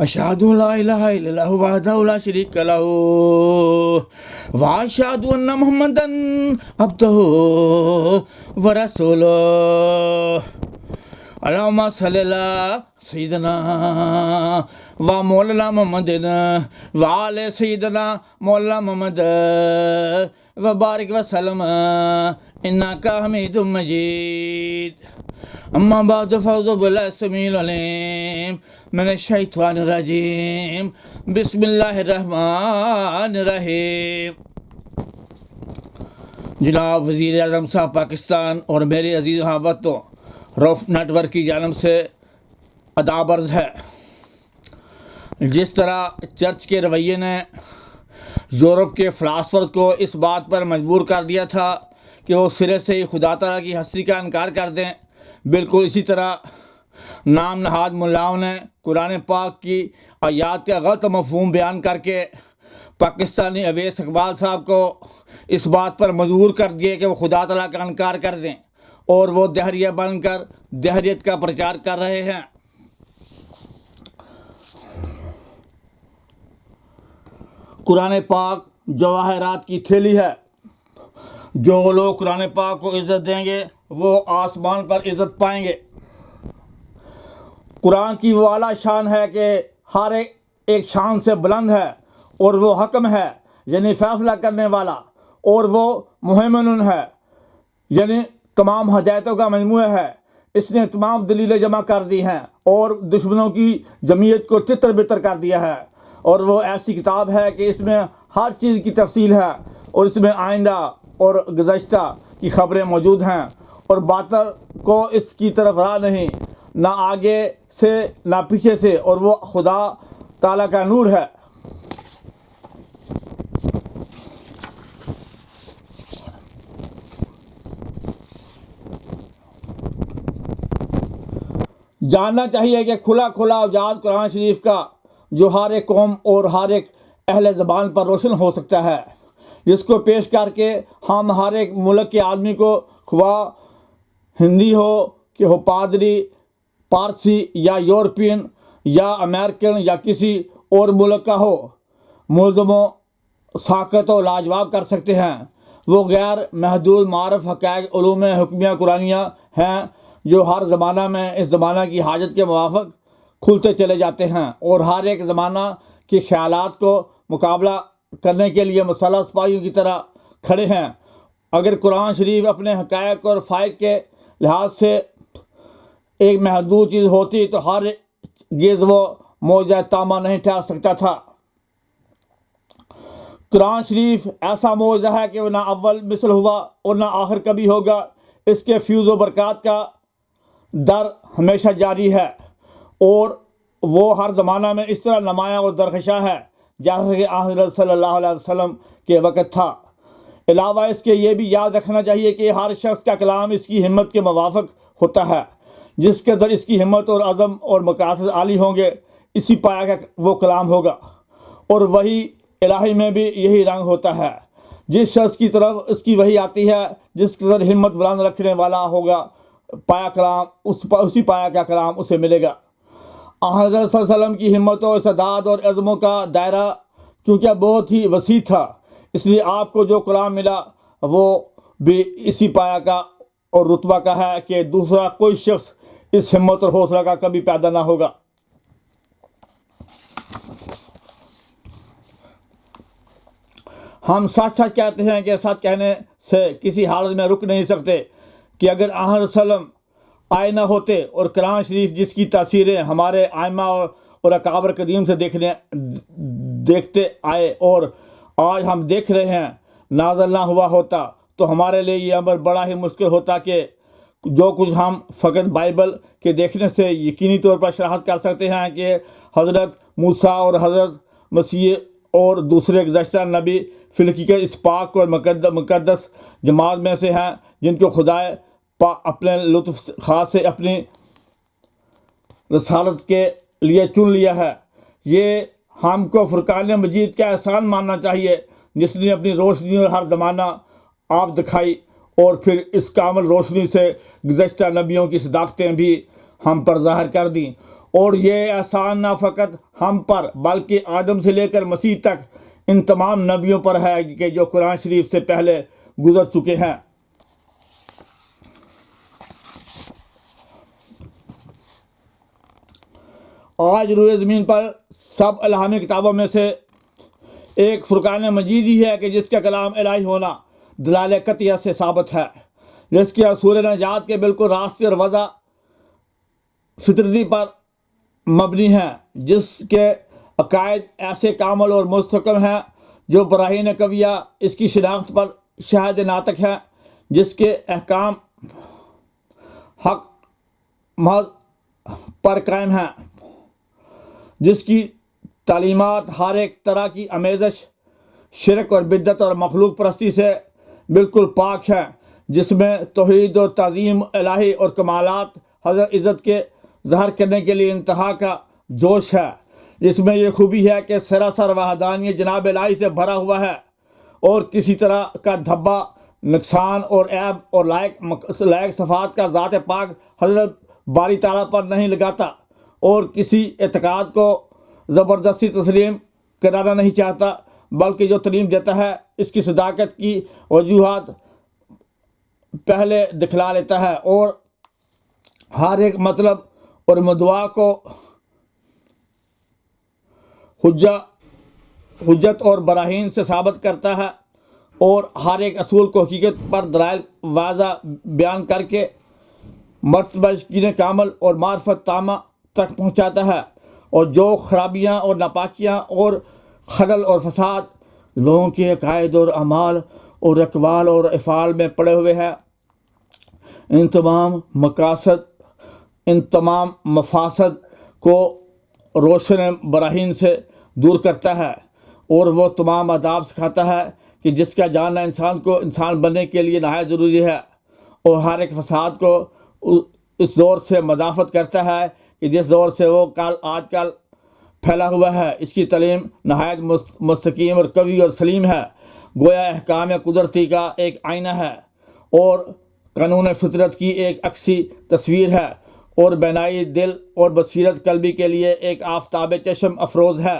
اشہدو لا الہ الا اللہ وحدہ لا شریک لہ واشہدو ان محمدًا عبدہ ورسولہ اللہم صلی اللہ سیدنا و مولانا محمد وآل سیدنا مولانا محمد وبارک وسلم انکا حمید مجید اما بعد فاعوذ باللہ السمیع العلیم من الشیطان الرجیم بسم اللہ الرحمن الرحیم۔ جناب وزیر اعظم صاحب پاکستان اور میری عزیز احبابوں، روف نیٹ ورک کی جانب سے اداب عرض ہے۔ جس طرح چرچ کے رویے نے یورپ کے فلاسفرز کو اس بات پر مجبور کر دیا تھا کہ وہ سرے سے ہی خدا تعالیٰ کی ہستی کا انکار کر دیں، بالکل اسی طرح نام نہاد ملاؤں نے قرآن پاک کی آیات کا غلط مفہوم بیان کر کے پاکستانی اویس اقبال صاحب کو اس بات پر مجبور کر دیے کہ وہ خدا تعالیٰ کا انکار کر دیں، اور وہ دہریہ بن کر دہریت کا پرچار کر رہے ہیں۔ قرآن پاک جواہرات کی تھیلی ہے۔ جو لوگ قرآن پاک کو عزت دیں گے وہ آسمان پر عزت پائیں گے۔ قرآن کی وہ اعلیٰ شان ہے کہ ہر ایک شان سے بلند ہے، اور وہ حکم ہے یعنی فیصلہ کرنے والا، اور وہ مہیمن ہے یعنی تمام ہدایتوں کا مجموعہ ہے۔ اس نے تمام دلیلیں جمع کر دی ہیں اور دشمنوں کی جمعیت کو تتر بتر کر دیا ہے، اور وہ ایسی کتاب ہے کہ اس میں ہر چیز کی تفصیل ہے، اور اس میں آئندہ اور گزشتہ کی خبریں موجود ہیں، اور باطل کو اس کی طرف راہ نہیں، نہ آگے سے نہ پیچھے سے، اور وہ خدا تعالیٰ کا نور ہے۔ جاننا چاہیے کہ کھلا اعجاز قرآن شریف کا جو ہر ایک قوم اور ہر ایک اہل زبان پر روشن ہو سکتا ہے، جس کو پیش کر کے ہم ہر ایک ملک کے آدمی کو، خواہ ہندی ہو کہ ہو پادری، پارسی یا یورپین یا امریکن یا کسی اور ملک کا ہو، ملزم و ساکت و لاجواب کر سکتے ہیں۔ وہ غیر محدود معرف حقائق علوم حکمیہ قرآنیہ ہیں جو ہر زمانہ میں اس زمانہ کی حاجت کے موافق کھلتے چلے جاتے ہیں، اور ہر ایک زمانہ کے خیالات کو مقابلہ کرنے کے لیے مسلح سپاہیوں کی طرح کھڑے ہیں۔ اگر قرآن شریف اپنے حقائق اور فائق کے لحاظ سے ایک محدود چیز ہوتی تو ہر گیز وہ معجزہ تامہ نہیں ٹھہر سکتا تھا۔ قرآن شریف ایسا معجزہ ہے کہ وہ نہ اول مثل ہوا اور نہ آخر کبھی ہوگا۔ اس کے فیوز و برکات کا در ہمیشہ جاری ہے، اور وہ ہر زمانہ میں اس طرح نمایاں اور درخشاں ہے جیسا کہ حضرت صلی اللہ علیہ وسلم کے وقت تھا۔ علاوہ اس کے یہ بھی یاد رکھنا چاہیے کہ ہر شخص کا کلام اس کی ہمت کے موافق ہوتا ہے۔ جس کے در اس کی ہمت اور عزم اور مقاصد عالی ہوں گے، اسی پایا کا وہ کلام ہوگا، اور وحی الہی میں بھی یہی رنگ ہوتا ہے۔ جس شخص کی طرف اس کی وحی آتی ہے، جس قدر ہمت بلند رکھنے والا ہوگا، پایا کلام اسی پایا کا کلام اسے ملے گا۔ حضرت صلی اللہ علیہ وسلم کی ہمت و استعداد اور عزموں کا دائرہ چونکہ بہت ہی وسیع تھا، اس لیے آپ کو جو کلام ملا وہ بھی اسی پایا کا اور رتبہ کا ہے کہ دوسرا کوئی شخص اس ہمت اور حوصلہ کا کبھی پیدا نہ ہوگا۔ ہم سچ کہتے ہیں کہ سچ کہنے سے کسی حالت میں رک نہیں سکتے کہ اگر حضرت صلی اللہ علیہ وسلم آئے نہ ہوتے اور قرآن شریف جس کی تاثیریں ہمارے ائمہ اور اکابر قدیم سے دیکھتے آئے اور آج ہم دیکھ رہے ہیں نازل نہ ہوا ہوتا تو ہمارے لیے یہ امر بڑا ہی مشکل ہوتا کہ جو کچھ ہم فقط بائبل کے دیکھنے سے یقینی طور پر شناخت کر سکتے ہیں کہ حضرت موسیٰ اور حضرت مسیح اور دوسرے گزشتہ نبی فی الحقیقت اس پاک اور مقدس جماعت میں سے ہیں جن کو خدا اپنے لطف خاص سے اپنی رسالت کے لیے چن لیا ہے۔ یہ ہم کو فرقان مجید کا احسان ماننا چاہیے جس نے اپنی روشنی اور ہر زمانہ آپ دکھائی، اور پھر اس کامل روشنی سے گزشتہ نبیوں کی صداقتیں بھی ہم پر ظاہر کر دیں، اور یہ احسان نہ فقط ہم پر بلکہ آدم سے لے کر مسیح تک ان تمام نبیوں پر ہے کہ جو قرآن شریف سے پہلے گزر چکے ہیں۔ آج روئے زمین پر سب الہامی کتابوں میں سے ایک فرقان مجید ہی ہے کہ جس کا کلام الہی ہونا دلائل قطعیہ سے ثابت ہے، جس کے اصول نجات کے بالکل راستے اور وضع فطرتی پر مبنی ہیں، جس کے عقائد ایسے کامل اور مستحکم ہیں جو براہین قویہ اس کی شناخت پر شاہد ناطق ہے، جس کے احکام حق محض پر قائم ہیں، جس کی تعلیمات ہر ایک طرح کی آمیزش، شرک اور بدعت اور مخلوق پرستی سے بالکل پاک ہے، جس میں توحید و تعظیم الہی اور کمالات حضرت عزت کے ظاہر کرنے کے لیے انتہا کا جوش ہے، جس میں یہ خوبی ہے کہ سراسر وحدانی جناب الہی سے بھرا ہوا ہے اور کسی طرح کا دھبا، نقصان اور عیب اور لائق صفات کا ذات پاک حضرت باری تعالیٰ پر نہیں لگاتا، اور کسی اعتقاد کو زبردستی تسلیم کرانا نہیں چاہتا، بلکہ جو تعلیم دیتا ہے اس کی صداقت کی وجوہات پہلے دکھلا لیتا ہے اور ہر ایک مطلب اور مدعا کو حجت اور براہین سے ثابت کرتا ہے، اور ہر ایک اصول کو حقیقت پر دلائل واضح بیان کر کے مرتبہ یقین کامل اور معرفت تامہ تک پہنچاتا ہے، اور جو خرابیاں اور ناپاکیاں اور خلل اور فساد لوگوں کے عقائد اور اعمال اور اقوال اور افعال میں پڑے ہوئے ہیں، ان تمام مفاسد کو روشن براہین سے دور کرتا ہے، اور وہ تمام آداب سکھاتا ہے کہ جس کا جاننا انسان کو انسان بننے کے لیے نہایت ضروری ہے، اور ہر ایک فساد کو اس دور سے مدافعت کرتا ہے کہ جس دور سے وہ آج کل پھیلا ہوا ہے۔ اس کی تعلیم نہایت مستقیم اور قوی اور سلیم ہے، گویا احکام قدرتی کا ایک آئینہ ہے اور قانون فطرت کی ایک عکسی تصویر ہے، اور بینائی دل اور بصیرت قلبی کے لیے ایک آفتاب چشم افروز ہے۔